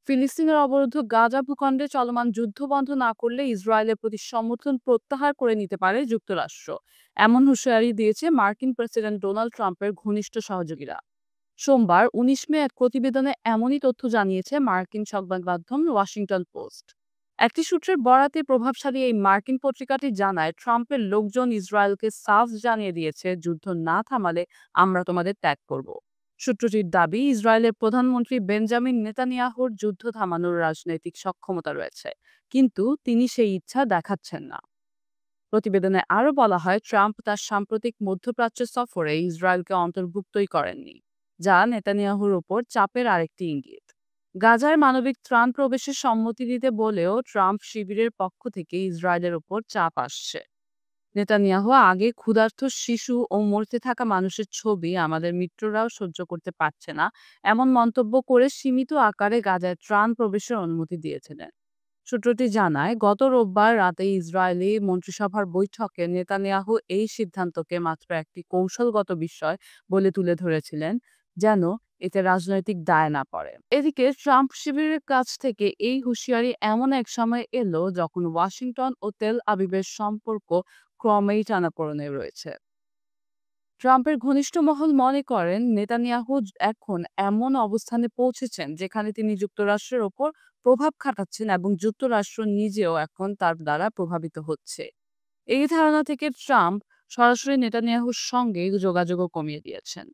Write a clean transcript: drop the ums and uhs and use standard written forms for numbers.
ফিলিস্তিনের অবরুদ্ধ গাজা ভূখণ্ডে চলমান যুদ্ধ বন্ধ না করলে ইসরায়েলের প্রতি সমর্থন প্রত্যাহার করে নিতে পারে যুক্তরাষ্ট্র। এমন হুঁশিয়ারি দিয়েছে মার্কিন প্রেসিডেন্ট ডোনাল্ড ট্রাম্পের ঘনিষ্ঠ সহযোগীরা। সোমবার ১৯ মে এক প্রতিবেদনে এমনই তথ্য জানিয়েছে মার্কিন সংবাদ মাধ্যম ওয়াশিংটন পোস্ট। একটি সূত্রের বরাতে প্রভাবশালী এই মার্কিন পত্রিকাটি জানায়, ট্রাম্পের লোকজন ইসরায়েলকে সাফ জানিয়ে দিয়েছে, যুদ্ধ না থামালে আমরা তোমাদের ত্যাগ করব। সূত্রটির দাবি, ইসরায়েলের প্রধানমন্ত্রী বেঞ্জামিন নেতানিয়াহুর যুদ্ধ থামানোর রাজনৈতিক সক্ষমতা রয়েছে, কিন্তু তিনি সেই ইচ্ছা দেখাচ্ছেন না। প্রতিবেদনে আরও বলা হয়, ট্রাম্প তার সাম্প্রতিক মধ্যপ্রাচ্য সফরে ইসরায়েলকে অন্তর্ভুক্তই করেননি, যা নেতানিয়াহুর ওপর চাপের আরেকটি ইঙ্গিত। গাজায় মানবিক ত্রাণ প্রবেশের সম্মতি দিতে বলেও ট্রাম্প শিবিরের পক্ষ থেকে ইসরায়েলের ওপর চাপ আসছে। নেতানিয়াহু আগে ক্ষুধার্ত শিশু ও মরতে থাকা মানুষের ছবি আমাদের মিত্ররাও সহ্য করতে পারছে না এমন মন্তব্য করে সীমিত আকারে গাজায় ত্রাণ প্রবেশের অনুমতি দিয়েছিলেন। সূত্রটি জানায়, গত রোববার রাতে ইসরায়েলি মন্ত্রিসভার বৈঠকে নেতানিয়াহু এই সিদ্ধান্তকে মাত্র একটি কৌশলগত বিষয় বলে তুলে ধরেছিলেন, যেন এতে রাজনৈতিক দায় না পড়ে। এদিকে ট্রাম্প শিবিরের কাছ থেকে এই হুঁশিয়ারি এমন এক সময় এলো যখন ওয়াশিংটন ও তেল আবিবের সম্পর্ক ক্রমেই টানাপোড়েনে রয়েছে। ট্রাম্পের ঘনিষ্ঠ মহল মনে করেন, নেতানিয়াহু এখন এমন অবস্থানে পৌঁছেছেন যেখানে তিনি যুক্তরাষ্ট্রের ওপর প্রভাব খাটাচ্ছেন এবং যুক্তরাষ্ট্র নিজেও এখন তার দ্বারা প্রভাবিত হচ্ছে। এই ধারণা থেকে ট্রাম্প সরাসরি নেতানিয়াহুর সঙ্গে যোগাযোগও কমিয়ে দিয়েছেন।